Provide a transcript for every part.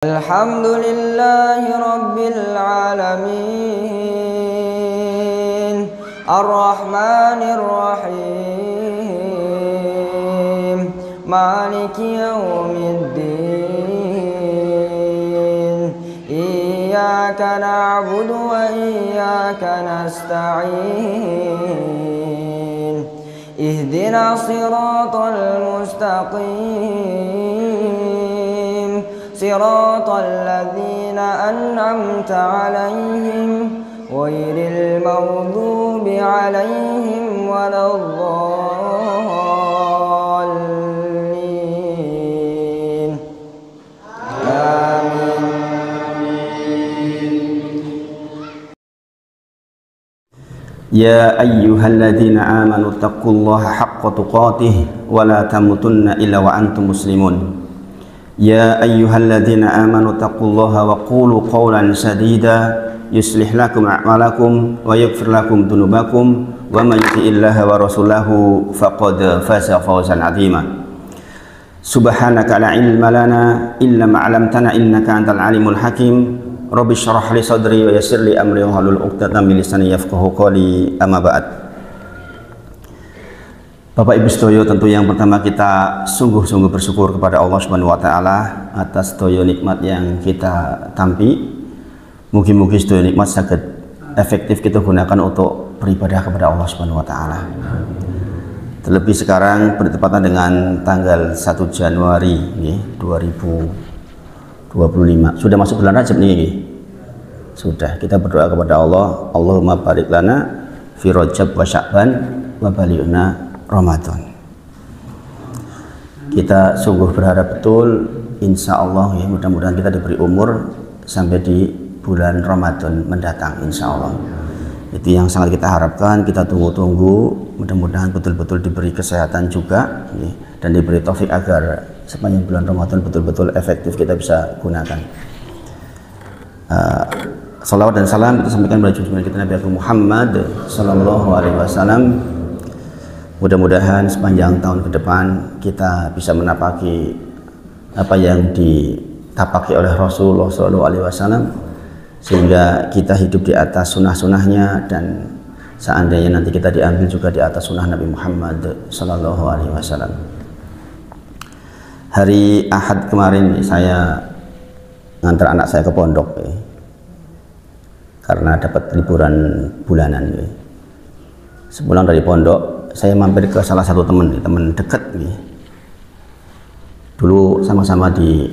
Alhamdulillahi Rabbil Alamin Ar-Rahmanir Rahim Maliki Yawmiddin Iyyaka na'budu wa iyyaka nasta'in Ihdinas siratal mustaqim صراط الذين أنعمت عليهم غير المغضوب عليهم ولا الضالين آمين. يا أيها الذين آمنوا اتقوا الله حق تقاته ولا تموتن إلا وأنتم مسلمون يا أيها الذين آمنوا اتقوا الله وقولوا قولا سديدا يصلح لكم أعمالكم ويغفر لكم ذنوبكم ومن يطع الله ورسوله فقد فاز فوزا عظيما سبحانك لا علم لنا إلا ما علمتنا إنك أنت العليم الحكيم رب اشرح لي صدري ويسر لي أمري واحلل عقدة من لساني يفقهوا قولي أما بعد. Bapak Ibu sedaya, tentu yang pertama kita sungguh-sungguh bersyukur kepada Allah Subhanahu wa taala atas sedaya nikmat yang kita tampi. Mugi-mugi sedaya nikmat saged efektif kita gunakan untuk beribadah kepada Allah Subhanahu wa taala. Terlebih sekarang bertepatan dengan tanggal 1 Januari 2025. Sudah masuk bulan Rajab nih. Sudah, kita berdoa kepada Allah, Allahumma barik lana fi Rajab wa Sya'ban wa balighna Ramadan. Kita sungguh berharap betul, insya Allah ya, mudah-mudahan kita diberi umur sampai di bulan Ramadan mendatang, insya Allah. Itu yang sangat kita harapkan, kita tunggu-tunggu, mudah-mudahan betul-betul diberi kesehatan juga ya, dan diberi taufik agar sepanjang bulan Ramadan betul-betul efektif kita bisa gunakan. Salawat dan salam kita sampaikan kepada junjungan kita Nabi Muhammad Sallallahu Alaihi Wasallam. Mudah-mudahan sepanjang tahun ke depan kita bisa menapaki apa yang ditapaki oleh Rasulullah SAW, sehingga kita hidup di atas sunnah-sunnahnya, dan seandainya nanti kita diambil juga di atas sunnah Nabi Muhammad SAW. Hari Ahad kemarin saya ngantar anak saya ke pondok karena dapat liburan bulanan. Sepulang dari pondok saya mampir ke salah satu teman dekat nih. Dulu sama-sama di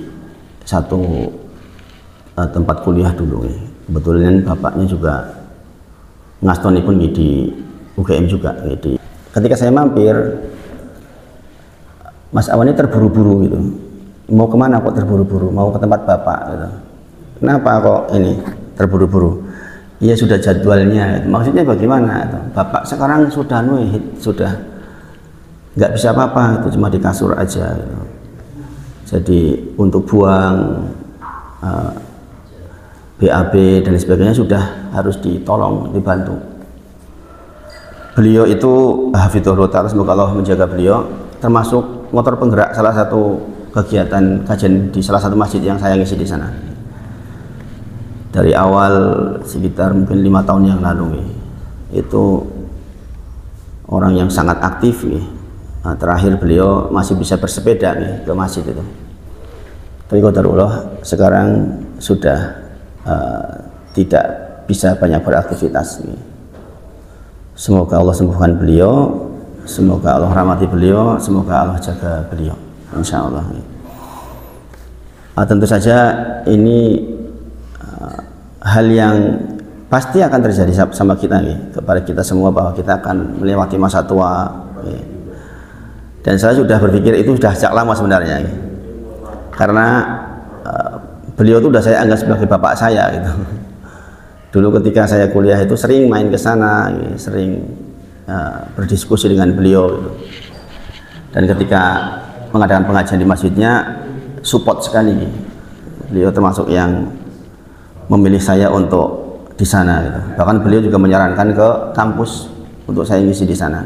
satu tempat kuliah dulu nih. Kebetulan bapaknya juga ngastoni pun di UGM juga gitu. Ketika saya mampir, Mas Awan ini terburu-buru gitu. Mau kemana kok terburu-buru? Mau ke tempat bapak gitu. Kenapa kok ini terburu-buru? Iya, sudah jadwalnya. Maksudnya bagaimana? Bapak sekarang sudah sudah nggak bisa apa-apa, itu cuma di kasur aja. Jadi untuk buang BAB dan sebagainya sudah harus ditolong, dibantu. Beliau itu hafidhullah ta'ala, semoga Allah menjaga beliau, termasuk motor penggerak salah satu kegiatan kajian di salah satu masjid yang saya ngisi di sana. Dari awal sekitar mungkin 5 tahun yang lalu itu orang yang sangat aktif Nah, terakhir beliau masih bisa bersepeda ke masjid itu. Tapi qadarullah sekarang sudah tidak bisa banyak beraktivitas. Semoga Allah sembuhkan beliau, semoga Allah rahmati beliau, semoga Allah jaga beliau, insya Allah. Tentu saja ini hal yang pasti akan terjadi sama kita kepada kita semua, bahwa kita akan melewati masa tua dan saya sudah berpikir itu sudah sejak lama sebenarnya karena beliau itu sudah saya anggap sebagai bapak saya gitu. Dulu ketika saya kuliah itu sering main ke sana, sering berdiskusi dengan beliau gitu. Dan ketika mengadakan pengajian di masjidnya support sekali beliau, termasuk yang memilih saya untuk di sana gitu. Bahkan beliau juga menyarankan ke kampus untuk saya ngisi di sana.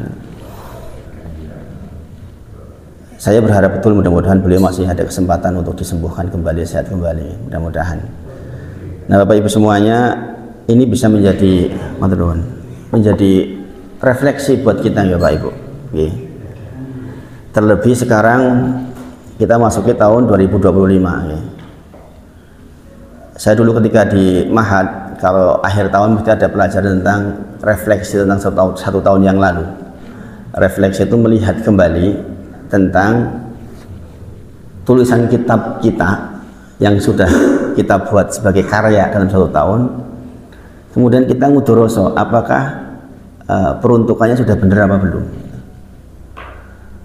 Saya berharap betul mudah-mudahan beliau masih ada kesempatan untuk disembuhkan kembali, sehat kembali, mudah-mudahan. Nah, Bapak Ibu semuanya, ini bisa menjadi refleksi buat kita ya Bapak Ibu. Oke. Terlebih sekarang kita masuki tahun 2025 ya. Saya dulu ketika di Mahad, kalau akhir tahun mesti ada pelajaran tentang refleksi tentang satu tahun yang lalu. Refleksi itu melihat kembali tentang tulisan kitab kita yang sudah kita buat sebagai karya dalam satu tahun, kemudian kita ngudoroso apakah peruntukannya sudah benar apa belum.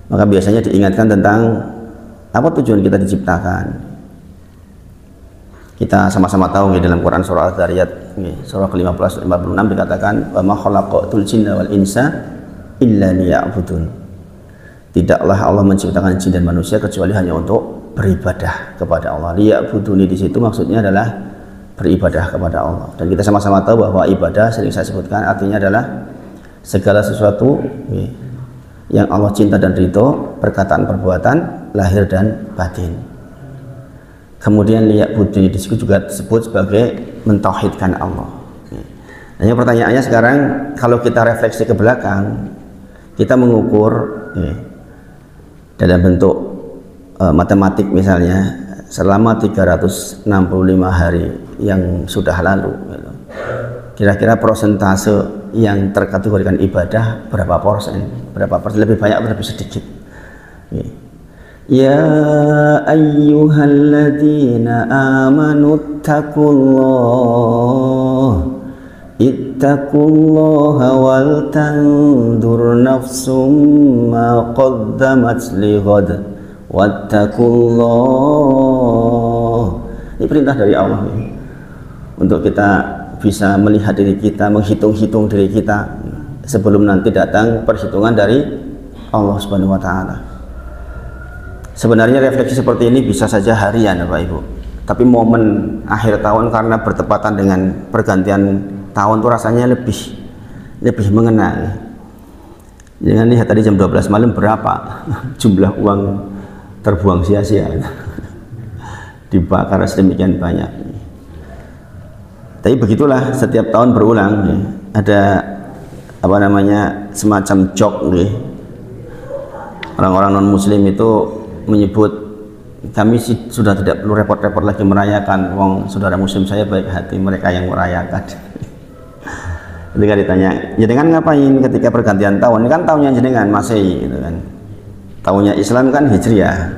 Maka biasanya diingatkan tentang apa tujuan kita diciptakan. Kita sama-sama tahu dalam Quran surah Al-Dzariyat surah ke-15 56 dikatakan wa ma khalaqatul jinna wal insa illa liya'budun. Tidaklah Allah menciptakan jin dan manusia kecuali hanya untuk beribadah kepada Allah. Liya'buduni di situ maksudnya adalah beribadah kepada Allah. Dan kita sama-sama tahu bahwa ibadah sering saya sebutkan artinya adalah segala sesuatu yang Allah cinta dan ridho, perkataan, perbuatan, lahir dan batin. Kemudian liya'buduni di situ juga disebut sebagai mentauhidkan Allah. Nah, pertanyaannya sekarang, kalau kita refleksi ke belakang, kita mengukur dalam bentuk matematik misalnya selama 365 hari yang sudah lalu, kira-kira persentase yang terkategorikan ibadah berapa persen, lebih banyak atau lebih sedikit. Ya ayyuhalladzina amanu ittaqullaha wal tandur nafsum ma qaddamat lighad wattaqullah. Ini perintah dari Allah untuk kita bisa melihat diri kita, menghitung-hitung diri kita sebelum nanti datang perhitungan dari Allah Subhanahu wa taala. Sebenarnya refleksi seperti ini bisa saja harian Bapak Ibu, tapi momen akhir tahun karena bertepatan dengan pergantian tahun itu rasanya lebih mengena. Jangan lihat tadi jam 12 malam berapa jumlah uang terbuang sia-sia, dibakar sedemikian banyak. Tapi begitulah, setiap tahun berulang ada semacam jok orang-orang non muslim itu menyebut, kami sudah tidak perlu repot-repot lagi merayakan, wong saudara muslim saya baik hati, mereka yang merayakan. Ketika ditanya, jenengan ngapain ketika pergantian tahun? Ini kan tahunnya jenengan Masehi gitu kan. Tahunnya Islam kan Hijriah.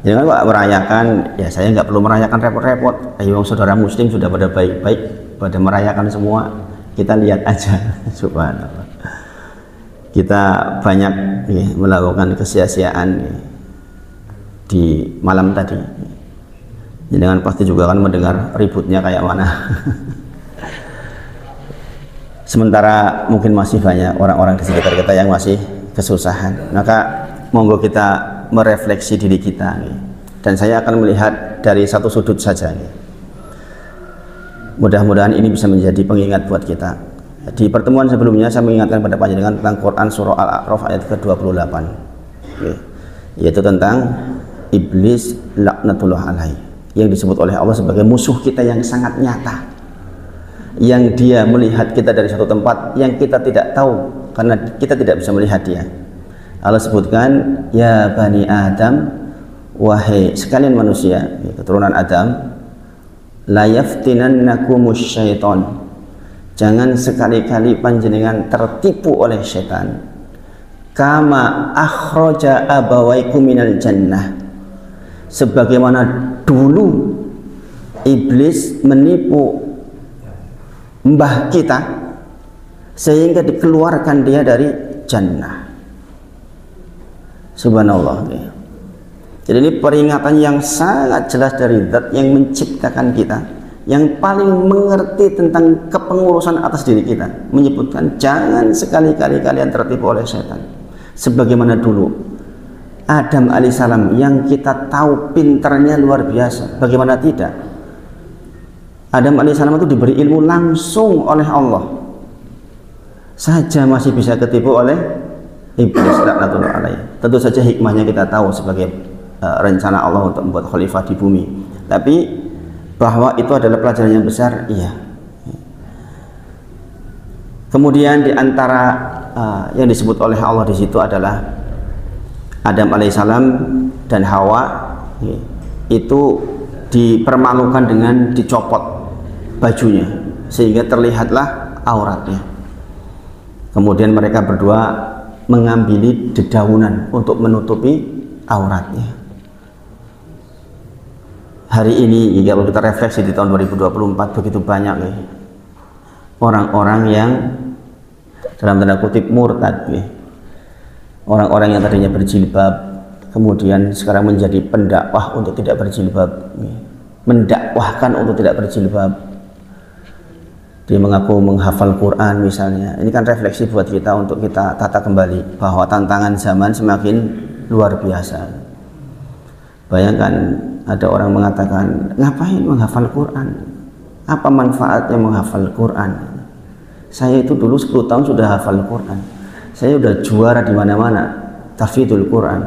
Jenengan kok merayakan? Ya saya nggak perlu merayakan repot-repot. Ayo saudara muslim sudah pada baik-baik, pada merayakan semua. Kita lihat aja. Subhanallah. Kita banyak melakukan kesia-siaan di malam tadi. Jenengan pasti juga akan mendengar ributnya kayak mana. Sementara mungkin masih banyak orang-orang di sekitar kita yang masih kesusahan. Maka monggo kita merefleksi diri kita dan saya akan melihat dari satu sudut saja. Mudah-mudahan ini bisa menjadi pengingat buat kita. Di pertemuan sebelumnya saya mengingatkan pada panjenengan tentang Quran surah Al-A'raf ayat ke-28, yaitu tentang iblis laknatullah alaihi, yang disebut oleh Allah sebagai musuh kita yang sangat nyata, yang dia melihat kita dari suatu tempat yang kita tidak tahu karena kita tidak bisa melihat dia. Allah sebutkan, ya bani Adam, wahai sekalian manusia, keturunan Adam, la yaftinannakumus syaiton, jangan sekali-kali panjenengan tertipu oleh syaitan, kama akhraja abawaikum minal jannah, sebagaimana dulu iblis menipu mbah kita sehingga dikeluarkan dia dari jannah. Subhanallah. Jadi ini peringatan yang sangat jelas dari zat yang menciptakan kita, yang paling mengerti tentang kepengurusan atas diri kita, menyebutkan jangan sekali-kali kalian tertipu oleh setan. Sebagaimana dulu Adam alaihissalam yang kita tahu pintarnya luar biasa, bagaimana tidak? Adam alaihissalam itu diberi ilmu langsung oleh Allah, saja masih bisa ketipu oleh iblis laknatullah alaih. Tentu saja hikmahnya kita tahu sebagai rencana Allah untuk membuat khalifah di bumi. Tapi bahwa itu adalah pelajaran yang besar, iya. Kemudian di antara yang disebut oleh Allah di situ adalah Adam alaihissalam dan Hawa itu dipermalukan dengan dicopot bajunya sehingga terlihatlah auratnya. Kemudian mereka berdua mengambil dedaunan untuk menutupi auratnya. Hari ini kalau kita refleksi di tahun 2024 begitu banyak orang-orang yang dalam tanda kutip murtad, orang-orang yang tadinya berjilbab kemudian sekarang menjadi pendakwah untuk tidak berjilbab, mendakwahkan untuk tidak berjilbab. Dia mengaku menghafal Quran misalnya. Ini kan refleksi buat kita untuk kita tata kembali bahwa tantangan zaman semakin luar biasa. Bayangkan ada orang mengatakan, ngapain menghafal Quran? Apa manfaatnya menghafal Quran? Saya itu dulu 10 tahun sudah hafal Quran. Saya sudah juara di mana-mana tahfidzul Quran.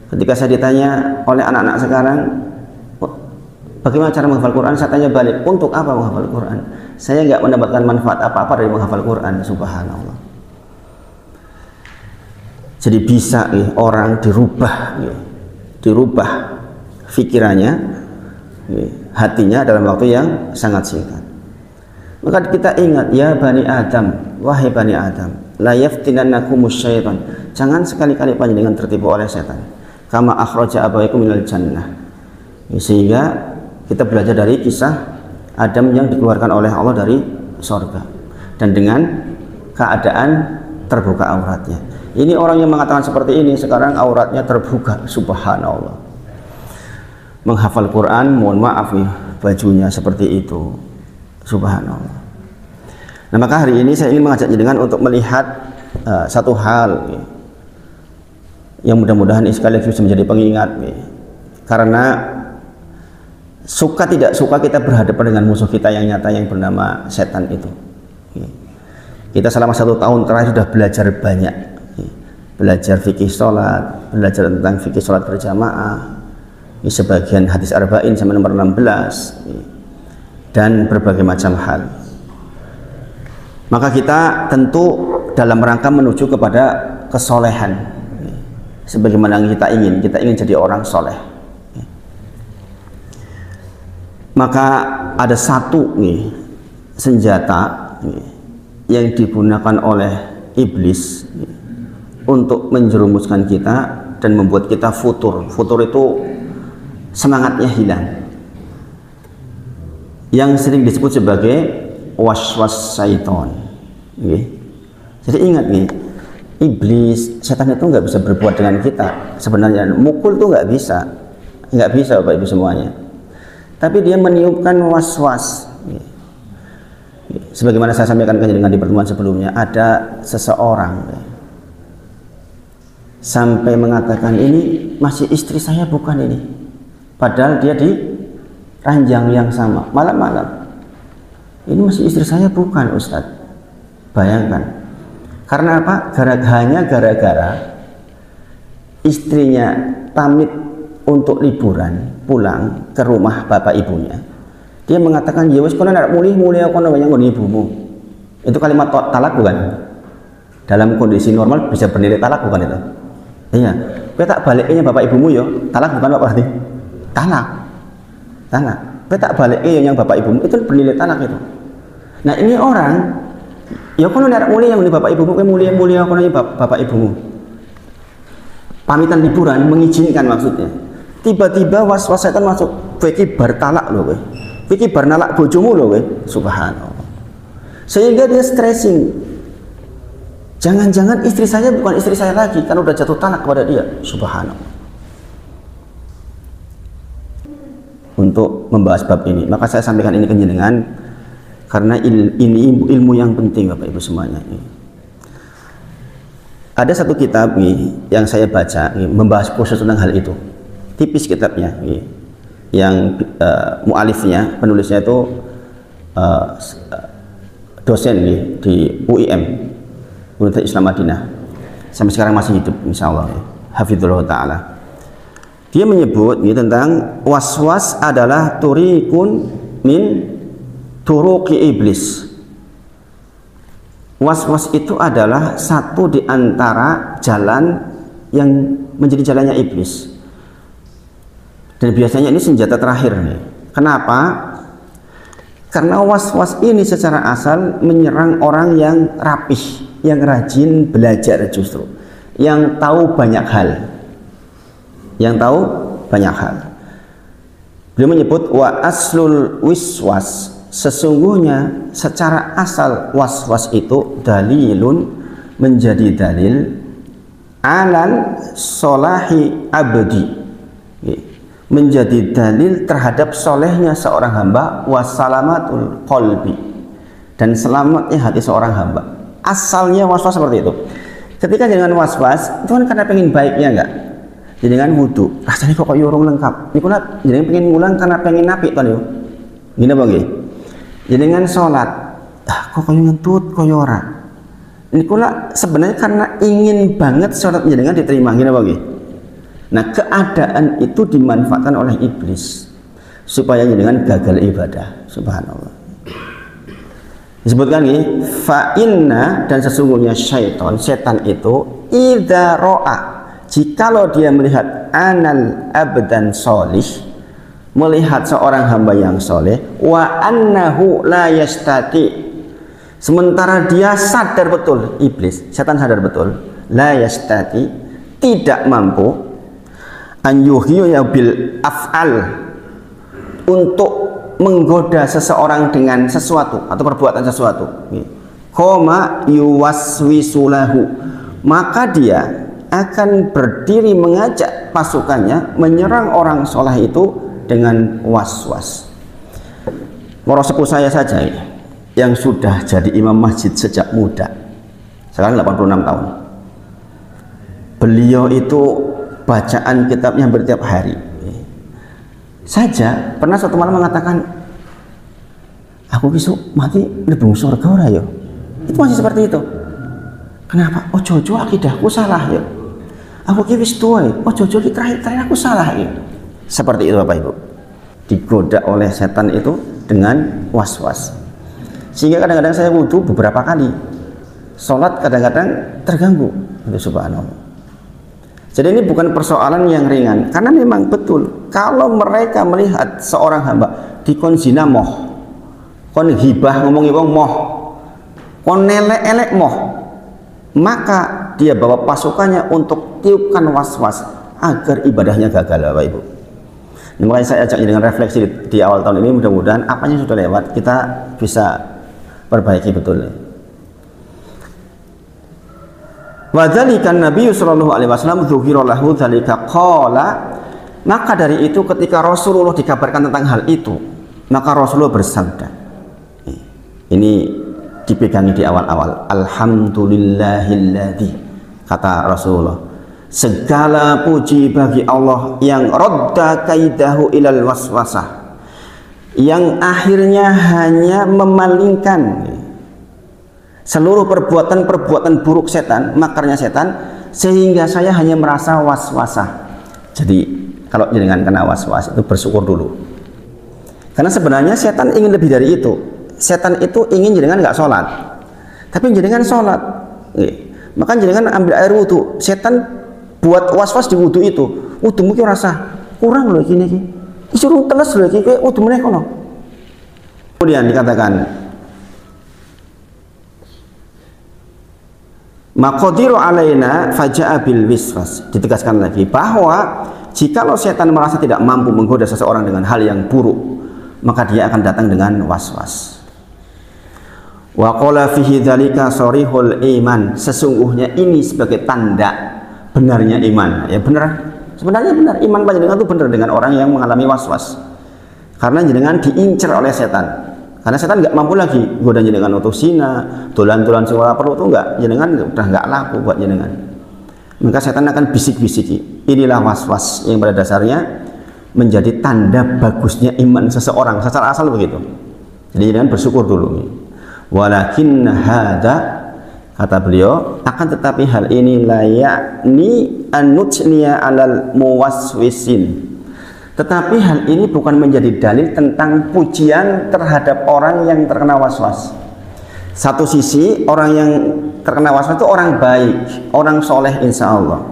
Ketika saya ditanya oleh anak-anak sekarang, bagaimana cara menghafal Quran? Saya tanya balik, untuk apa menghafal Quran? Saya nggak mendapatkan manfaat apa-apa dari menghafal Quran. Subhanallah. Jadi bisa orang dirubah pikirannya, hatinya dalam waktu yang sangat singkat. Maka kita ingat, ya Bani Adam, wahai Bani Adam, la yaftinannakumus syaitan. Jangan sekali-kali panjenengan tertipu oleh setan. Kama akhraja abawaykum minal jannah. Sehingga kita belajar dari kisah Adam yang dikeluarkan oleh Allah dari sorga dan dengan keadaan terbuka auratnya. Ini orang yang mengatakan seperti ini sekarang auratnya terbuka. Subhanallah. Menghafal Quran, mohon maaf bajunya seperti itu. Subhanallah. Nah, maka hari ini saya ingin mengajak jenengan untuk melihat satu hal yang mudah-mudahan sekaligus bisa menjadi pengingat karena suka tidak suka kita berhadapan dengan musuh kita yang nyata yang bernama setan itu. Kita selama 1 tahun terakhir sudah belajar banyak, belajar fikih sholat, belajar tentang fikih sholat berjamaah, sebagian hadis arba'in sampai nomor 16 dan berbagai macam hal. Maka kita tentu dalam rangka menuju kepada kesolehan sebagaimana yang kita ingin jadi orang soleh. Maka ada satu senjata yang digunakan oleh iblis untuk menjerumuskan kita dan membuat kita futur. Futur itu semangatnya hilang, yang sering disebut sebagai waswas syaiton. Jadi ingat iblis, setan itu nggak bisa berbuat dengan kita. Sebenarnya mukul tuh nggak bisa Bapak Ibu semuanya. Tapi dia meniupkan was-was. Sebagaimana saya sampaikan dengan di pertemuan sebelumnya, ada seseorang sampai mengatakan, ini masih istri saya bukan ini, padahal dia di ranjang yang sama malam-malam. Ini masih istri saya bukan, Ustadz. Bayangkan, karena apa? Hanya gara-gara istrinya pamit untuk liburan pulang ke rumah bapak ibunya, dia mengatakan, ya wis kono nek muli kono wayang nggon ibumu. Itu kalimat talak bukan? Dalam kondisi normal bisa bernilai talak bukan itu? Iya. Kowe tak baliknya bapak ibumu yo, talak bukan Pak berarti? Talak. Kowe tak baliknya yang bapak ibumu itu bernilai talak itu. Nah, ini orang ya kono nek muli yang bapak ibumu, kowe muli kono bapak ibumu. Pamitan liburan mengizinkan maksudnya. Tiba-tiba was-was setan masuk, kowe iki bar talak lho kowe. Kowe iki bar nalak bojomu lho kowe. Subhanallah. Sehingga dia stressing. Jangan-jangan istri saya bukan istri saya lagi karena udah jatuh talak kepada dia. Subhanallah. Untuk membahas bab ini, maka saya sampaikan ini ke jenengan karena ini ilmu yang penting Bapak Ibu semuanya. Ada satu kitab yang saya baca membahas khusus tentang hal itu. Tipis kitabnya, yang mualifnya, penulisnya itu dosen di UIM, Universitas Islam Madinah. sampai sekarang masih hidup insyaallah ya. Hafizullah taala. Dia menyebut ya, tentang waswas adalah turikun min turuqi iblis. Was-was itu adalah satu di antara jalan yang menjadi jalannya iblis. Dan biasanya ini senjata terakhir nih. Kenapa? Karena was-was ini secara asal menyerang orang yang rapih, yang rajin belajar justru, yang tahu banyak hal. Yang tahu banyak hal. Beliau menyebut wa aslul wiswas, sesungguhnya secara asal was-was itu dalilun, menjadi dalil alal solahi abdi, menjadi dalil terhadap solehnya seorang hamba, wasalamatul qalbi, dan selamatnya hati seorang hamba. Asalnya was-was seperti itu. Ketika dengan was-was itu kan karena pengen baiknya enggak? Jenengan wudu, rasanya kok koyo urung lengkap. Niku nak jenengan pengen ngulang karena pengen apik to niku. Gini apa nggih? Jenengan salat, kok koyo ngentut koyo ora. Niku lah sebenarnya karena ingin banget salat jenengan diterima. Gini apa nggih? Nah, keadaan itu dimanfaatkan oleh iblis supaya jenengan gagal ibadah. Subhanallah. Disebutkan nih, fa inna, dan sesungguhnya setan itu idza ra'a, jikalau dia melihat anal abdan solih, melihat seorang hamba yang soleh, wa annahu la yastati, sementara dia sadar betul, iblis, setan sadar betul, la yastati, tidak mampu, an yuhyiya bil af'al, untuk menggoda seseorang dengan sesuatu atau perbuatan sesuatu, koma yuwaswisulahu, maka dia akan berdiri mengajak pasukannya menyerang orang soleh itu dengan was-was. Para sepuh saya saja ini, yang sudah jadi imam masjid sejak muda, sekarang 86 tahun, beliau itu bacaan kitabnya hampir tiap hari saja. Pernah suatu malam mengatakan, aku besok mati lebih surga ora ya. Itu masih seperti itu. Kenapa? Oh jojo akidahku salah ya. Aku ki wis tuwa, oh jojo ki terakhir aku salah ya. Seperti itu Bapak Ibu. Digoda oleh setan itu dengan was-was. Sehingga kadang-kadang saya wudu beberapa kali. Salat kadang-kadang terganggu. Itu subhanallah. Jadi ini bukan persoalan yang ringan, karena memang betul kalau mereka melihat seorang hamba dikon zina moh, kon hibah ngomongi wong moh, kon nelek-elek moh, maka dia bawa pasukannya untuk tiupkan was-was agar ibadahnya gagal, Bapak Ibu. Nah, makanya saya ajak dengan refleksi di awal tahun ini, mudah-mudahan apanya sudah lewat kita bisa perbaiki betul. Wadzalikan Nabi sallallahu alaihi wasallam dzukira lahu dzalika qala, maka dari itu ketika Rasulullah dikabarkan tentang hal itu, maka Rasulullah bersabda, ini dipegangi di awal-awal, alhamdulillahilladzi, kata Rasulullah, segala puji bagi Allah yang radda kaidahu ilal waswasah, yang akhirnya hanya memalingkan seluruh perbuatan-perbuatan buruk setan, makarnya setan, sehingga saya hanya merasa was-wasah. Jadi kalau jenengan kena was-was itu bersyukur dulu, karena sebenarnya setan ingin lebih dari itu. Setan itu ingin jenengan nggak sholat, tapi jenengan sholat, maka jenengan ambil air wudhu. Setan buat was-was di wudhu itu, wudhu mungkin rasa kurang loh gini, disuruh teles loh gini, wudhu mereka loh. Kemudian dikatakan maqadiru alaina faja'a bil wiswas, ditegaskan lagi bahwa jikalau setan merasa tidak mampu menggoda seseorang dengan hal yang buruk, maka dia akan datang dengan was-was. Wa qala fihi dzalika sharihul iman, sesungguhnya ini sebagai tanda benarnya iman. Ya benar, sebenarnya benar iman panjenengan itu benar dengan orang yang mengalami was-was, karena jenengan diincar oleh setan. Karena setan nggak mampu lagi goda jenengan untuk zina, tulan-tulan suara perlu tuh nggak, jenengan udah nggak laku buat jenengan. Maka setan akan bisik-bisiki. Inilah was-was yang pada dasarnya menjadi tanda bagusnya iman seseorang secara asal begitu. Jadi jenengan bersyukur dulu. Walakin hada, Kata beliau, akan tetapi hal ini layakni anutniya alal muwaswisin. Tetapi hal ini bukan menjadi dalil tentang pujian terhadap orang yang terkena waswas. Satu sisi orang yang terkena waswas itu orang baik, orang soleh insya Allah.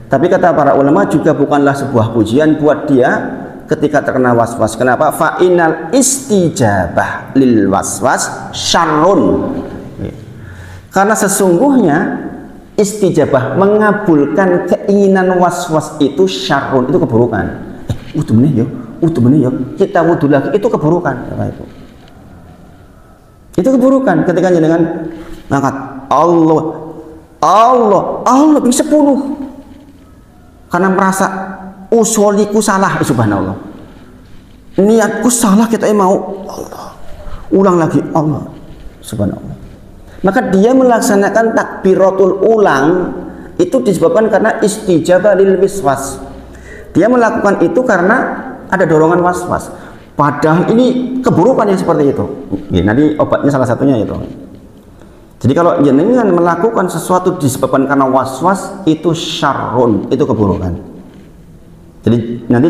Tapi kata para ulama juga bukanlah sebuah pujian buat dia ketika terkena waswas. Kenapa? Fa'inal istijabah lil waswas syarrun. Karena sesungguhnya istijabah mengabulkan keinginan waswas itu syarrun, itu keburukan. Wudu meneh yo, kita wudu lagi, itu keburukan. Itu keburukan ketika jenengan ngangkat Allah ping 10 karena merasa usuliku salah, subhanallah. Niatku salah, kita mau Allah. Ulang lagi Allah, subhanallah. Maka dia melaksanakan takbiratul ulang itu disebabkan karena istijabah lil waswas. Dia melakukan itu karena ada dorongan waswas. Padahal ini keburukan yang seperti itu. Nanti obatnya salah satunya itu. Jadi kalau jenengan melakukan sesuatu disebabkan karena waswas, itu syarrun, itu keburukan. Jadi nanti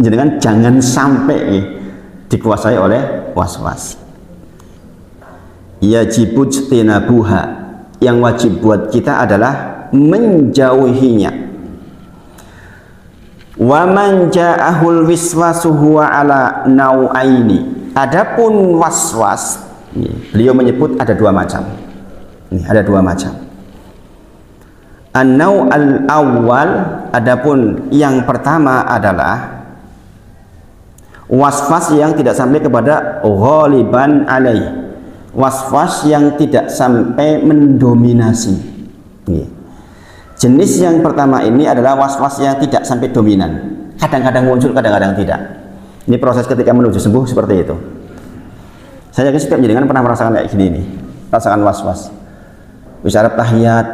jenengan jangan sampai dikuasai oleh waswas. Yajibut tinabuha, yang wajib buat kita adalah menjauhinya. Wa man ja'ahul wiswasu huwa ala nau'aini. Adapun waswas, beliau menyebut ada dua macam. Ada dua macam. An-nau' al-awwal, adapun yang pertama adalah waswas yang tidak sampai kepada ghaliban alaih. Waswas yang tidak sampai mendominasi. Jenis yang pertama ini adalah waswas yang tidak sampai dominan. Kadang-kadang muncul, kadang-kadang tidak. Ini proses ketika menuju sembuh seperti itu. Saya yakin setiap jenengan pernah merasakan kayak gini nih, rasakan waswas. Bicara tahiyat,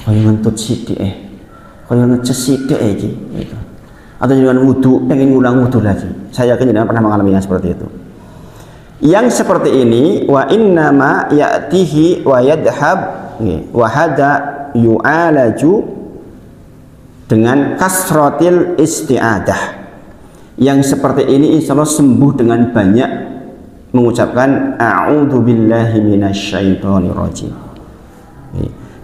kaya ngentut sidik, kaya ngeces sidik gitu. Atau jenengan wudu, pengen ngulang wudu lagi. Saya yakin jenengan pernah mengalami yang seperti itu. Yang seperti ini wa innama ya'tihi wa yadhab wa hada yu'alaju dengan kasratil isti'adah. Yang seperti ini insya Allah sembuh dengan banyak mengucapkan a'udzu billahi minasyaitonir rajim.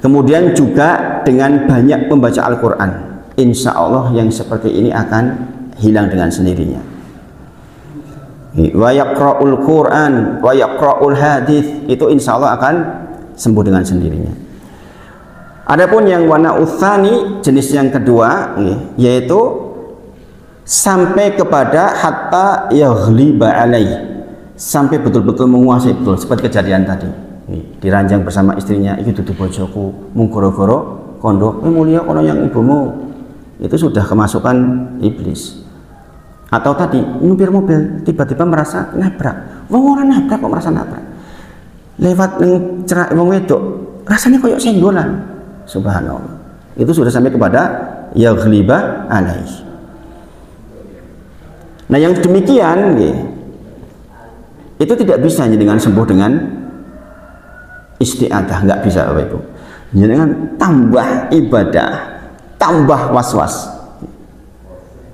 Kemudian juga dengan banyak membaca Al-Quran, insya Allah yang seperti ini akan hilang dengan sendirinya. Wa yaqra'ul Quran wa yaqra'ul hadits, itu insya Allah akan sembuh dengan sendirinya. Adapun yang wana utsani, jenis yang kedua, yaitu sampai kepada hatta yaghliba alaih, sampai betul-betul menguasai betul, seperti kejadian tadi. Diranjang bersama istrinya, iki dudu bojoku, mung goro-goro kondo, mulia kono yang ibumu, itu sudah kemasukan iblis. Atau tadi nyupir mobil tiba-tiba merasa nabrak, wong ora nabrak kok merasa nabrak, lewat ning cerak wong wedok rasanya koyok senggolan, subhanallah. Itu sudah sampai kepada yaghliba alaih. Nah yang demikian itu tidak bisa dengan sembuh dengan isti'adah, nggak bisa Bapak Ibu. Dengan tambah ibadah, tambah waswas.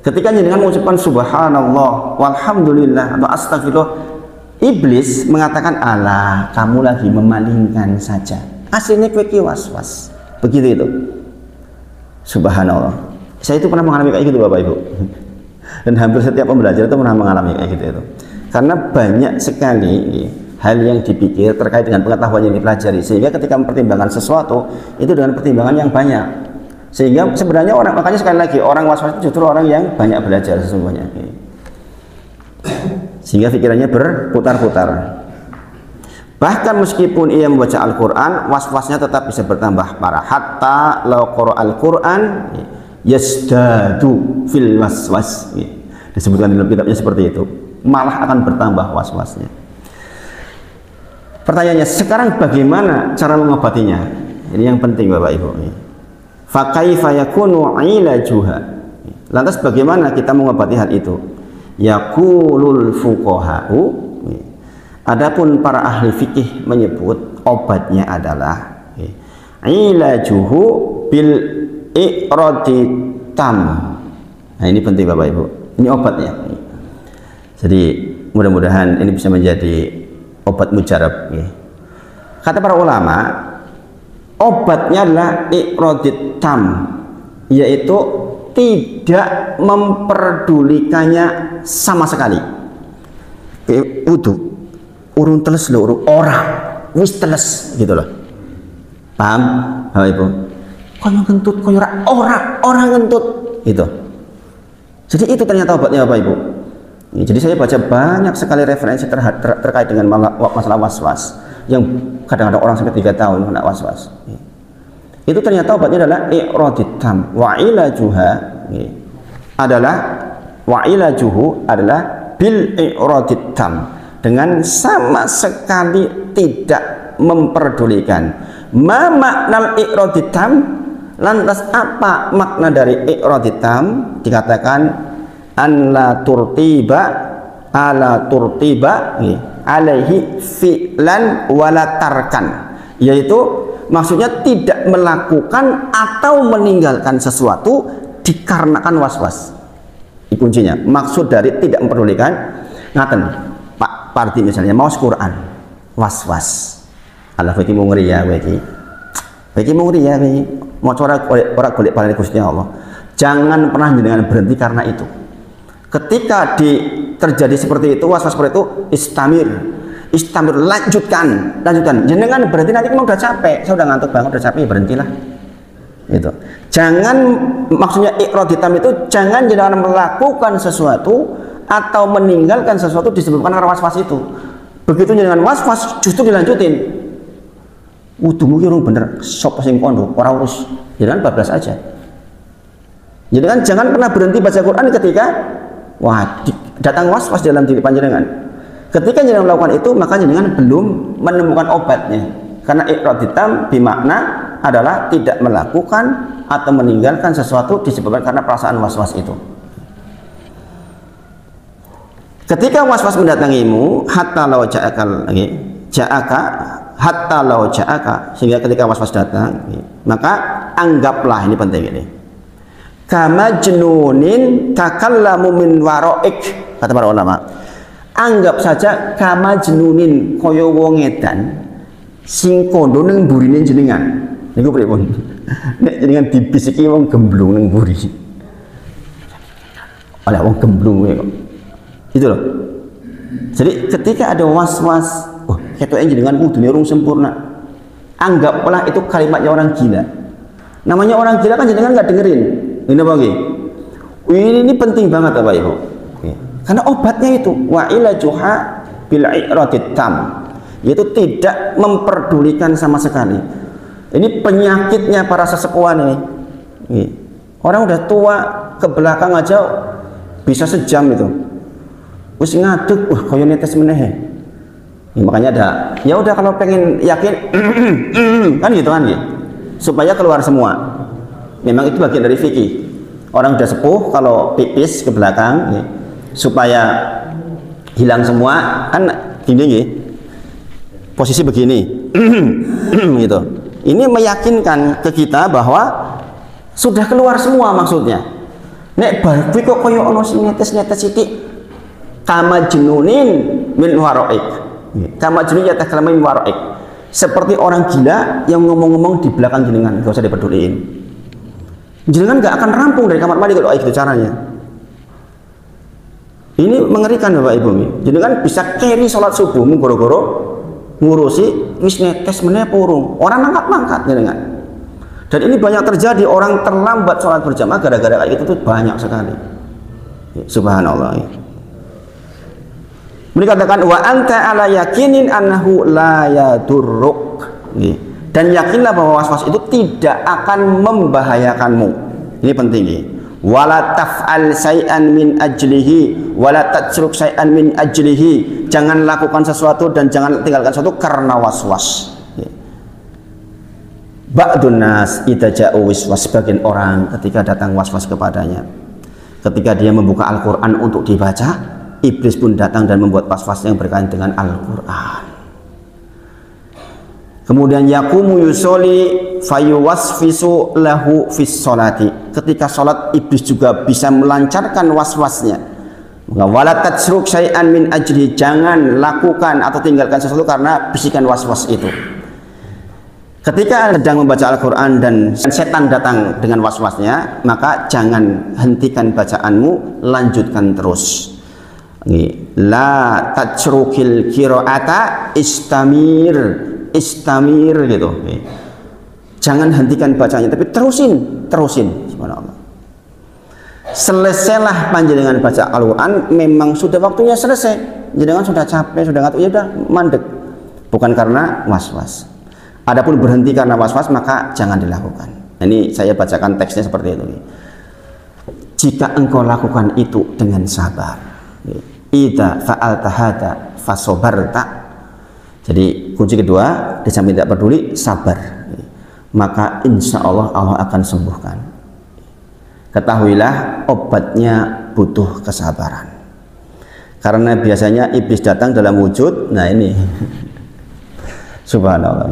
Ketika jenengan mengucapkan subhanallah, walhamdulillah atau astagfirullah, iblis mengatakan, alah kamu lagi memalingkan saja. Aslinya kueki waswas. Begitu itu. Subhanallah. Saya itu pernah mengalami kayak gitu Bapak Ibu. Dan hampir setiap pembelajar itu pernah mengalami kayak gitu itu. Karena banyak sekali hal yang dipikir terkait dengan pengetahuan yang dipelajari, sehingga ketika mempertimbangkan sesuatu itu dengan pertimbangan yang banyak. Sehingga sebenarnya orang, makanya sekali lagi orang waswas itu justru orang yang banyak belajar sesungguhnya. Sehingga pikirannya berputar-putar. Bahkan meskipun ia membaca Al-Quran, waswasnya tetap bisa bertambah parah. Hatta law qara Al-Quran yasdadu fil waswas. Disebutkan dalam kitabnya seperti itu. Malah akan bertambah waswasnya. Pertanyaannya, sekarang bagaimana cara mengobatinya? Ini yang penting Bapak Ibu. Fakaifa yakunu ilajuha. Lantas bagaimana kita mengobati hal itu? Yaqulul fuqaha'u. Adapun para ahli fikih menyebut obatnya adalah ilajuhu bil i'radi tam. Nah, ini penting Bapak Ibu. Ini obatnya. Jadi mudah-mudahan ini bisa menjadi obat mujarab. Kata para ulama, obatnya adalah i'radi tam, yaitu tidak memperdulikannya sama sekali. Wudu urung teles lho, ora wis teles gitu loh. Paham Bapak Ibu? Koyo ngentut koyo ora ngentut gitu. Jadi itu ternyata obatnya Bapak Ibu. Jadi saya baca banyak sekali referensi terkait dengan masalah was-was yang kadang-kadang orang sampai 3 tahun kena was-was. Itu ternyata obatnya adalah i'radit tam wa ilajuha adalah bil i'radit tam, dengan sama sekali tidak memperdulikan. Ma maknal i'radit tam, lantas apa makna dari i'radit tam? Dikatakan an la turtiba alaihi fi'lan wala tarkan, yaitu maksudnya tidak melakukan atau meninggalkan sesuatu dikarenakan was-was. Ini kuncinya. Maksud dari tidak memperdulikan, ngaten Pak Parti misalnya mau Quran was-was, Allah bagi mau ngeri ya bagi mau ngeri ya bagi mau corak orang golek paling Gusti Allah. Jangan pernah jenengan berhenti karena itu. Ketika terjadi seperti itu, was-was seperti itu, istamir, lanjutkan. Jenengan berhenti, nanti kamu udah capek, saya udah ngantuk banget, udah capek, ya berhentilah. Itu. Jangan, maksudnya i'radit tam itu jangan jenengan melakukan sesuatu atau meninggalkan sesuatu disebabkan karena was-was itu. Begitu jenengan was-was justru dilanjutin. Wudumu ki urung bener, sop sing kono, ora urus. Jenengan bablas aja. Jenengan jangan pernah berhenti baca Quran ketika datang was-was dalam diri panjenengan. Ketika jenengan melakukan itu, maka jenengan belum menemukan obatnya. Karena i'radit tam bimakna adalah tidak melakukan atau meninggalkan sesuatu disebabkan karena perasaan was-was itu. Ketika was-was mendatangimu, hatta law ja'aka, sehingga ketika was-was datang, maka anggaplah, ini penting ini, kama jenunin takallamu min waraik, kata para ulama, anggap saja kama jenunin koyo wong edan sing kondo ning burine jenengan. Niku pripun? Nek jenengan dibisiki wong gemblung ning buri. Oleh wong gemblung kok. Itu loh. Jadi ketika ada was-was, ketoke jenengan kudune urung sempurna. Anggaplah itu kalimatnya orang gila. Namanya orang gila kan jenengan nggak dengerin. Ini apa nggih? Ini penting banget Bapak Ibu. Karena obatnya itu wa ilajuha bil i'radit tam, yaitu tidak memperdulikan sama sekali. Ini penyakitnya para sesepuhan ini. Orang udah tua ke belakang aja bisa sejam itu. Wis ngadeg, koyo netes meneh. Makanya ada, ya udah kalau pengen yakin kan gitu kan ya. Supaya keluar semua. Memang itu bagian dari fikih. Orang udah sepuh kalau pipis ke belakang supaya hilang semua kan gini posisi begini gitu. Ini meyakinkan ke kita bahwa sudah keluar semua maksudnya. Nek barbi kok koyo ono sing netes-netes sithik, kama jenunin min waraik. Kama jenunin yatakallam min waraik. Seperti orang gila yang ngomong-ngomong di belakang jenengan, enggak usah dipeduliin. Jenengan enggak akan rampung dari kamar mandi kalau gitu caranya. Ini mengerikan Bapak Ibu. Jenengan bisa carry sholat subuh goro-goro ngurusi wis netes meneh purung. Orang mangkat-mangkat jenengan. Dan ini banyak terjadi, orang terlambat sholat berjamaah gara-gara kayak gitu tuh banyak sekali. Subhanallah. Mereka katakan wa anta ala yakinin annahu la yadurruk. Dan yakinlah bahwa was-was itu tidak akan membahayakanmu. Ini penting nih. Wala taf'al syai'an min ajlihi wala tatruk syai'an min ajlihi. Jangan lakukan sesuatu dan jangan tinggalkan sesuatu karena was-was. Ba'dun nas idza ja'u waswas, sebagian orang ketika datang was-was kepadanya, ketika dia membuka Al-Qur'an untuk dibaca, iblis pun datang dan membuat was-was yang berkaitan dengan Al-Qur'an. Kemudian yaqumu yusoli fayuwasfisu lahu fis sholati. Ketika sholat iblis juga bisa melancarkan waswasnya. Wala tatsruk syai'an min ajli, jangan lakukan atau tinggalkan sesuatu karena bisikan waswas itu. Ketika sedang membaca Al-Quran dan setan datang dengan waswasnya, maka jangan hentikan bacaanmu, lanjutkan terus. La tatsrukil qira'ata istamir gitu. Jangan hentikan bacanya, tapi terusin. Subhanallah. Selesailah panjenengan baca Al-Quran, memang sudah waktunya selesai. Jenengan sudah capek, sudah ngantuk, ya udah mandek. Bukan karena was-was. Adapun berhenti karena was-was, maka jangan dilakukan. Ini saya bacakan teksnya seperti itu. Jika engkau lakukan itu dengan sabar, idza fa'alta hadza fasobarta. Jadi kunci kedua, di samping tidak peduli, sabar. Maka insya Allah Allah akan sembuhkan. Ketahuilah obatnya butuh kesabaran. Karena biasanya iblis datang dalam wujud, nah ini, subhanallah.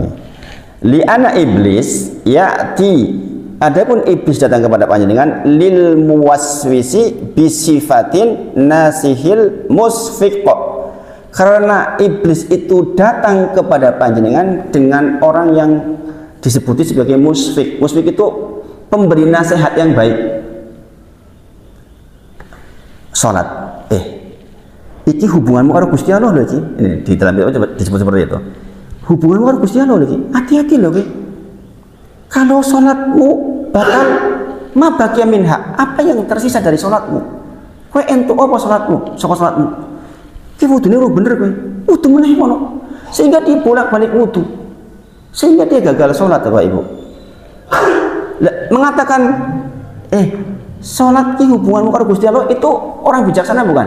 Li'ana iblis ya'ti, adapun iblis datang kepada panjenengan lil muwaswisi bisifatin nasihil musfiq. Karena iblis itu datang kepada panjenengan dengan orang yang disebuti sebagai musfik. Musfik itu pemberi nasihat yang baik. Salat, iki hubunganmu karo Gusti Allah lho iki. Ini di dalam disebut seperti itu. Hubunganmu karo Gusti Allah lho iki. Hati-hati lho iki. Kalau salatmu batal, ma baqiya minha, apa yang tersisa dari salatmu? Kowe entuk apa salatmu? Saka salatmu. Ki wudune ora bener kowe. Wudu meneh ngono. Sehingga dia bolak-balik wudu. Sehingga dia gagal salat, Bapak Ibu. Mengatakan salat ki hubunganmu karo Gusti Allah, itu orang bijaksana bukan?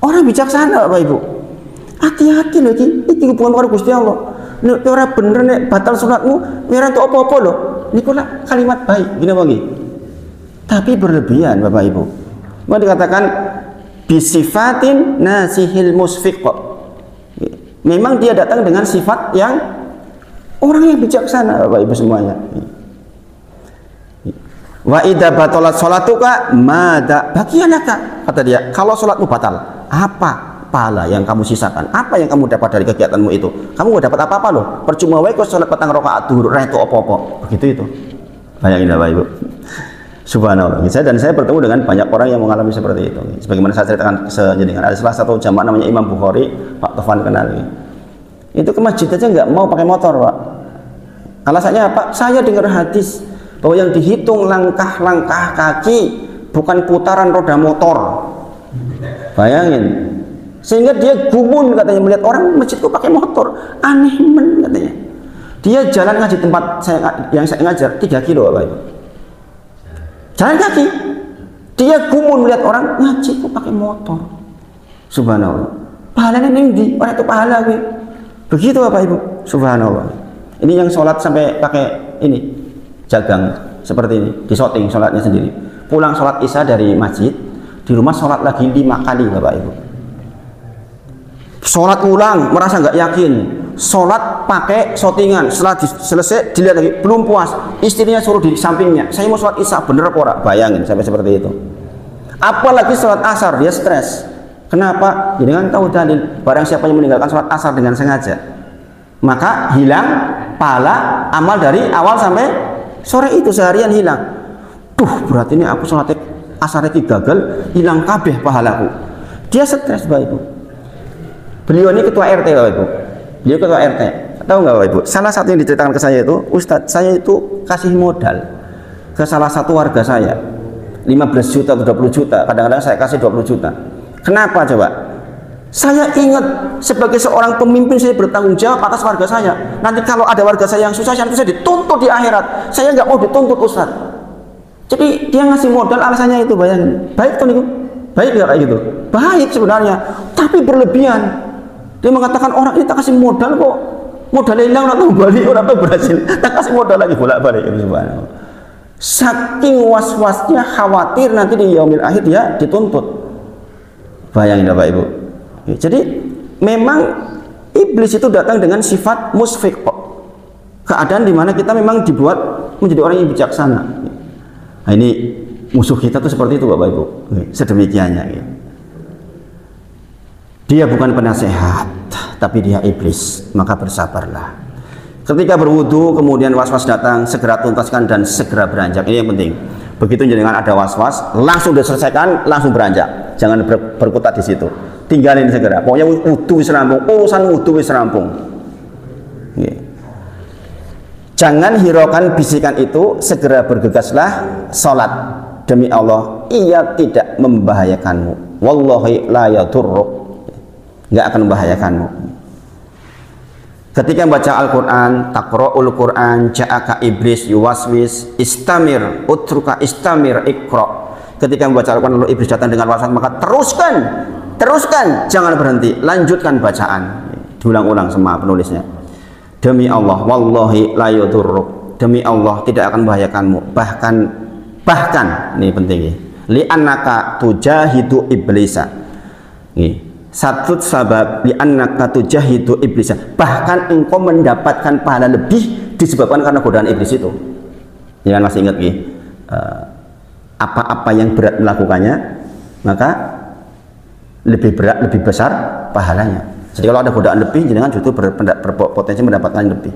Orang bijaksana, Bapak Ibu. Hati-hati lho iki hubunganmu karo Gusti Allah. Nek ora bener nek batal salatmu, ora entuk apa-apa lho. Niku lah kalimat baik, gini apa nggih? Tapi berlebihan, Bapak Ibu. Mau dikatakan bisifatin nasihil musfiq. Memang dia datang dengan sifat yang orang yang bijaksana, Bapak Ibu semuanya. Wa idza batalat sholatuka madza baqiyanaka, kata dia, kalau salatmu batal, apa pahala yang kamu sisakan? Apa yang kamu dapat dari kegiatanmu itu? Kamu gak dapat apa-apa loh. Percuma wae kok salat petang rakaat dhuwur ra itu apa-apa. Begitu itu. Bayangin Bapak Ibu. Subhanallah. Saya bertemu dengan banyak orang yang mengalami seperti itu. Sebagaimana saya ceritakan sejenengan, ada salah satu jamaah namanya Imam Bukhari, Pak Tovan kenal. Itu ke masjid aja nggak mau pakai motor, Pak. Alasannya apa? Saya dengar hadis bahwa yang dihitung langkah-langkah kaki bukan putaran roda motor. Bayangin. Sehingga dia gumun katanya melihat orang masjid kok pakai motor. Aneh men katanya. Dia jalan ngaji tempat yang saya ngajar 3 kilo, Bapak Ibu. Jalan kaki. Dia gumun melihat orang ngaji kok pakai motor. Subhanallah. Pahalanya ning orang itu pahala gue. Begitu Bapak Ibu. Subhanallah. Ini yang sholat sampai pakai ini jagang seperti ini, disoting sholatnya sendiri. Pulang sholat isya dari masjid, di rumah sholat lagi 5 kali, Bapak Ibu. Sholat ulang, merasa nggak yakin. Sholat pakai shottingan, setelah selesai dilihat lagi, belum puas. Istrinya suruh di sampingnya, saya mau sholat isya, bener apa ora? Bayangin sampai seperti itu. Apalagi sholat asar, dia stres. Kenapa? Jadi kan tahu dalil, barang siapa yang meninggalkan sholat asar dengan sengaja, maka hilang pahala amal dari awal sampai sore itu, seharian hilang. Berarti ini aku sholat asar itu gagal, hilang kabeh pahalaku. Dia stres, Bapak Ibu. Beliau ini ketua RT, Bapak Ibu. Beliau ketua RT. Tahu nggak, Bapak Ibu? Salah satu yang diceritakan ke saya itu, Ustadz, saya itu kasih modal ke salah satu warga saya 15 juta atau 20 juta, kadang-kadang saya kasih 20 juta. Kenapa coba? Saya ingat sebagai seorang pemimpin saya bertanggung jawab atas warga saya. Nanti kalau ada warga saya yang susah, saya dituntut di akhirat. Saya nggak mau dituntut, Ustadz. Jadi dia ngasih modal, alasannya itu, bayangin. Baik tuh, baik nggak kayak gitu? Baik sebenarnya, tapi berlebihan. Dia mengatakan orang ini tak kasih modal kok, modal hilang atau balik, orang tuh berhasil, tak kasih modal lagi bolak-balik. Saking was-wasnya, khawatir nanti di yaumil akhir dia dituntut. Bayangin Bapak Ibu. Jadi memang iblis itu datang dengan sifat musfiq. keadaan dimana kita memang dibuat menjadi orang yang bijaksana. Nah, ini musuh kita tuh seperti itu Bapak Ibu, sedemikiannya. Dia bukan penasehat, tapi dia iblis, maka bersabarlah. Ketika berwudu kemudian was-was datang, segera tuntaskan dan segera beranjak. Ini yang penting. Begitu jenengan ada was-was, langsung diselesaikan, langsung beranjak. Jangan berkutat di situ. Tinggalin segera. Pokoknya wudu wis rampung, urusan wudu wis rampung. Jangan hiraukan bisikan itu, segera bergegaslah salat. Demi Allah, ia tidak membahayakanmu. Wallahi la yadurruk. Enggak akan membahayakanmu. Ketika membaca Al-Quran, taqra'ul Quran, ja'aka iblis yuwaswis, istamir, utruka istamir, ikra. Ketika membaca Al-Quran lalu iblis datang dengan waswas, maka teruskan, jangan berhenti, lanjutkan bacaan. Diulang-ulang sama penulisnya. Demi Allah, wallahi la yadurruk. Demi Allah tidak akan membahayakanmu. Bahkan ini penting ya. Li'annaka tujahidu iblisa. Nih. Satu sebab li'annaka tujahidu iblisa. Bahkan engkau mendapatkan pahala lebih disebabkan karena godaan iblis itu. Jangan masih ingat nih. Apa-apa yang berat melakukannya, maka lebih berat, lebih besar pahalanya. Jadi kalau ada godaan lebih, jangan justru berpotensi mendapatkan lebih.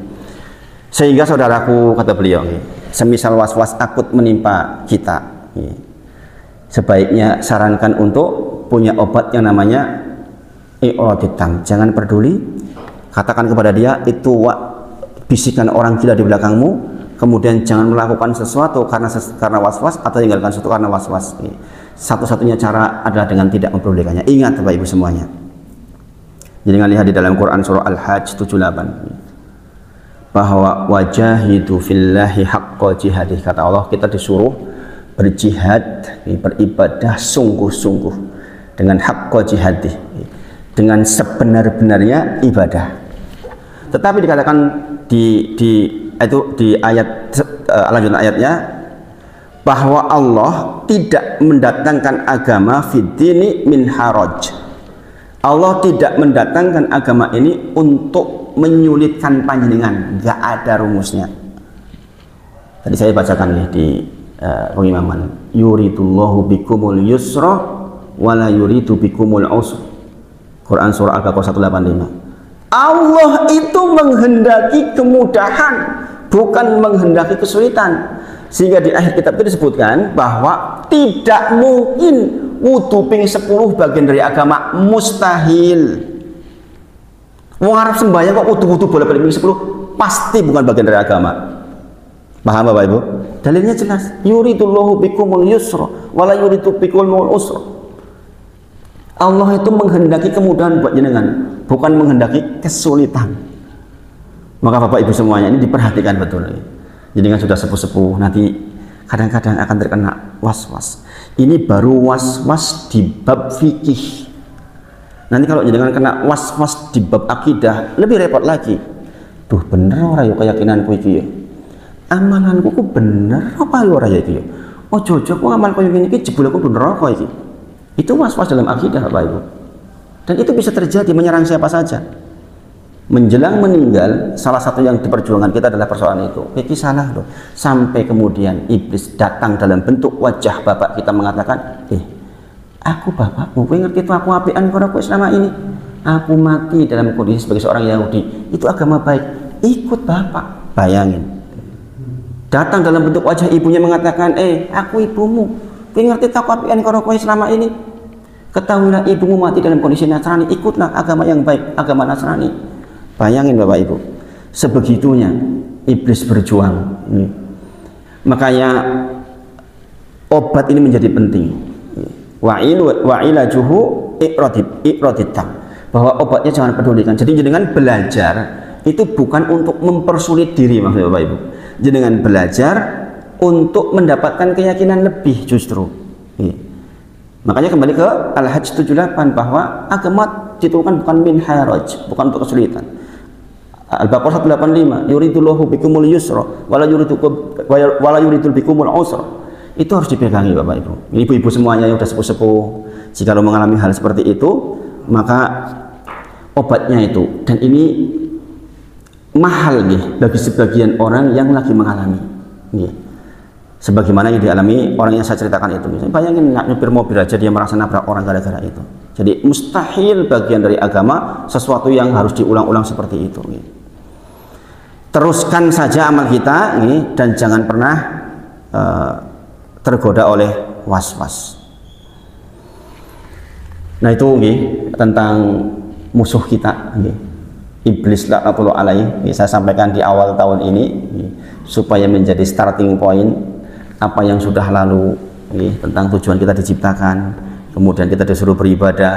Sehingga saudaraku, kata beliau, semisal was-was akut menimpa kita, sebaiknya sarankan untuk punya obat yang namanya i'raditam. Jangan peduli, katakan kepada dia itu bisikan orang gila di belakangmu. Kemudian jangan melakukan sesuatu karena was-was atau tinggalkan sesuatu karena was-was. Satu-satunya cara adalah dengan tidak memperdulikannya. Ingat Bapak Ibu semuanya. Jadi lihat di dalam Quran surah Al-Hajj 78 bahwa wajahidu fillahi haqqa jihadih. Kata Allah, kita disuruh berjihad, beribadah sungguh-sungguh dengan haqqa jihadih, dengan sebenar-benarnya ibadah. Tetapi dikatakan di ayat lanjutan ayatnya bahwa Allah tidak mendatangkan agama fiddini min haraj. Allah tidak mendatangkan agama ini untuk menyulitkan panjenengan, nggak ada rumusnya. Tadi saya bacakan nih di pengimaman, yuridullahu bikumul yusra wala yuridu bikumul usra. Quran surah Al-Baqarah 185. Allah itu menghendaki kemudahan, bukan menghendaki kesulitan. Sehingga di akhir kitab itu disebutkan bahwa tidak mungkin wudu ping 10 bagian dari agama, mustahil. Wong Arab sembahyang kok wudu bolak-balik ping 10 pasti bukan bagian dari agama. Paham Bapak Ibu? Dalilnya jelas. Yuridullahu bikumul yusra wala yuridu bikumul usra. Allah itu menghendaki kemudahan buat jenengan, bukan menghendaki kesulitan. Maka Bapak Ibu semuanya ini diperhatikan betul. Jadi kan sudah sepuh-sepuh, nanti kadang-kadang akan terkena was-was. Ini baru was-was di bab fikih. Nanti kalau jangan kena was-was di bab akidah, lebih repot lagi. Duh, bener ora yo keyakinanku iki ya. Amalanku ku bener apa yo ora ya iki ya. Oh jojo ku amal koyo ngene iki jebul aku neraka iki. Itu was-was dalam akidah Bapak Ibu. Dan itu bisa terjadi menyerang siapa saja. Menjelang meninggal, salah satu yang diperjuangkan kita adalah persoalan itu. Iki salah loh. Sampai kemudian iblis datang dalam bentuk wajah bapak kita mengatakan, aku bapakmu, kowe ngerti itu aku apian karo kowe selama ini. Aku mati dalam kondisi sebagai seorang Yahudi. Itu agama baik. Ikut bapak. Bayangin. Datang dalam bentuk wajah ibunya mengatakan, aku ibumu. Kowe ngerti aku apian karo kowe selama ini. Ketahuilah ibumu mati dalam kondisi Nasrani. Ikutlah agama yang baik, agama Nasrani. Bayangin Bapak Ibu, sebegitunya iblis berjuang. Makanya obat ini menjadi penting. Wa'ilajuhu i'raditam. Bahwa obatnya jangan pedulikan. Jadi dengan belajar itu bukan untuk mempersulit diri, maksudnya Bapak Ibu. Dengan belajar untuk mendapatkan keyakinan lebih justru. Makanya kembali ke Al-Hajj 78 bahwa agama diturunkan bukan min haraj, bukan untuk kesulitan. Al-Baqarah 185, yuridullahu bikumul yusra wala yuridul bikumul usra. Itu harus dipegangi Bapak Ibu. Ibu-ibu semuanya yang sudah sepuh-sepuh, jika mengalami hal seperti itu, maka obatnya itu. Dan ini mahal nih bagi sebagian orang yang lagi mengalami nih. Sebagaimana yang dialami orang yang saya ceritakan itu. Misalnya, bayangin nyupir mobil aja dia merasa nabrak orang gara-gara itu. Jadi mustahil bagian dari agama sesuatu yang harus diulang-ulang seperti itu. Nih. Teruskan saja amal kita nih, dan jangan pernah tergoda oleh was-was. Nah itu nih, tentang musuh kita nih. Iblis laknatullah alaih. Saya sampaikan di awal tahun ini nih, supaya menjadi starting point apa yang sudah lalu tentang tujuan kita diciptakan, kemudian kita disuruh beribadah,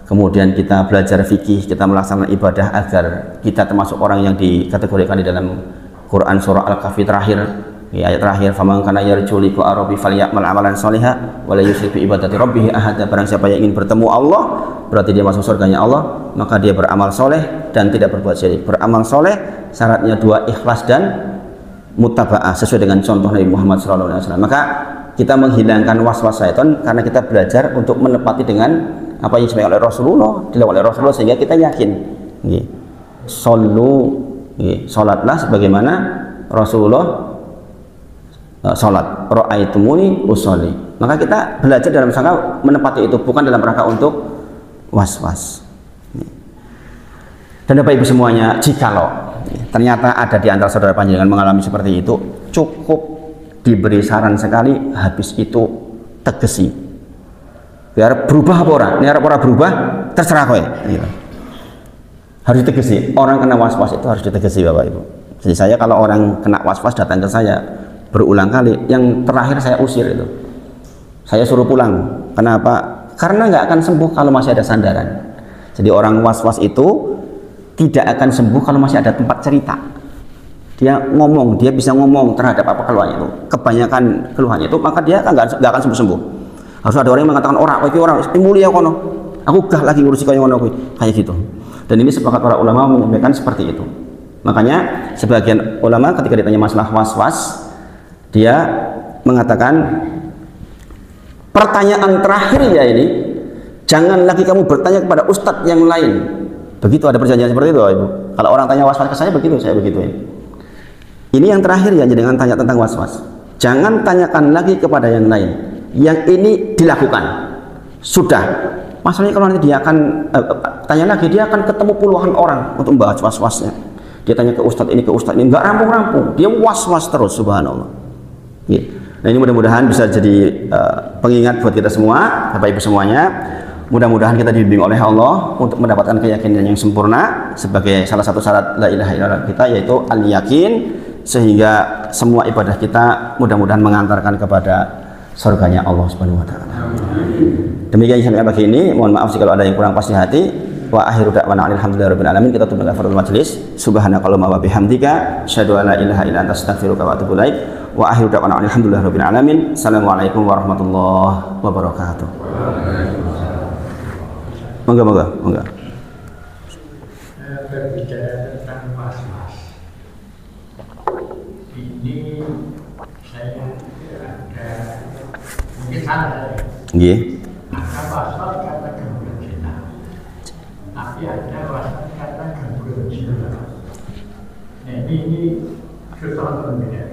kemudian kita belajar fikih, kita melaksanakan ibadah agar kita termasuk orang yang dikategorikan di dalam Quran surah Al-Kahfi terakhir, ayat terakhir, faman kana yarju liqa rabbi falyamal amalan sholihan wa la yusyrik bi ibadati rabbih ahada. Barang siapa yang ingin bertemu Allah, berarti dia masuk surganya Allah, maka dia beramal soleh dan tidak berbuat syirik. Beramal soleh syaratnya 2, ikhlas dan mutaba'ah, sesuai dengan contoh Nabi Muhammad SAW. Maka kita menghilangkan was-was syaitan karena kita belajar untuk menepati dengan apa yang disampaikan oleh Rasulullah, dilakukan oleh Rasulullah, sehingga kita yakin. Salatlah sebagaimana Rasulullah salat. Ra'aitumuni usolli. Maka kita belajar dalam rangka menepati itu, bukan dalam rangka untuk was-was. Dan Bapak Ibu semuanya, jikalau ternyata ada di antara saudara panjenengan mengalami seperti itu, cukup diberi saran sekali, habis itu tegesi. Biar berubah apa orang? Ini orang berubah, terserah kowe. Harus ditegesi. Orang kena was-was itu harus ditegesi, Bapak Ibu. Jadi saya kalau orang kena was-was datang ke saya berulang kali, yang terakhir saya usir itu. Saya suruh pulang. Kenapa? Karena nggak akan sembuh kalau masih ada sandaran. Jadi orang was-was itu tidak akan sembuh kalau masih ada tempat cerita. Dia ngomong, dia bisa ngomong terhadap apa keluhannya itu. Kebanyakan keluhannya itu, maka dia nggak akan sembuh-sembuh. Harus ada orang yang mengatakan orang mulia kono. Aku gah lagi ngurusi kaya ngono kuwi, kayak gitu. Dan ini sepakat para ulama menyampaikan seperti itu. Makanya sebagian ulama ketika ditanya masalah was-was, dia mengatakan pertanyaan terakhir ya ini, jangan lagi kamu bertanya kepada ustadz yang lain. Begitu, ada perjanjian seperti itu, Ibu. Kalau orang tanya was-was ke saya begitu, saya begituin. Ini yang terakhir ya, jangan tanya tentang was-was. Jangan tanyakan lagi kepada yang lain. Yang ini dilakukan. Sudah. Masalahnya kalau nanti dia akan tanya lagi, dia akan ketemu puluhan orang untuk membahas was-wasnya. Dia tanya ke ustadz ini, nggak rampung-rampung. Dia was-was terus, subhanallah. Ya. Nah ini mudah-mudahan bisa jadi pengingat buat kita semua, Bapak Ibu semuanya. Mudah-mudahan kita dibimbing oleh Allah untuk mendapatkan keyakinan yang sempurna sebagai salah satu syarat la ilaha illallah kita, yaitu al-yakin, sehingga semua ibadah kita mudah-mudahan mengantarkan kepada surganya Allah Subhanahu wa taala. Demikian sampai pagi ini, mohon maaf jika ada yang kurang pas di hati. Wa akhiru da'wana alhamdulillahirabbil alamin. Kita tutup dengan fardhu majelis. Subhanakallahumma wa bihamdika asyhadu an la ilaha illa anta astaghfiruka wa atubu ilaik. Wa akhiru da'wana alhamdulillahirabbil alamin. Assalamualaikum warahmatullahi wabarakatuh. Moga. Berbicara tentang was-was, ini saya ada mungkin salah ya. Ada was-was karena gangguan jiwa, tapi ada was-was karena gangguan jiwa. Nah ini contoh berbeda.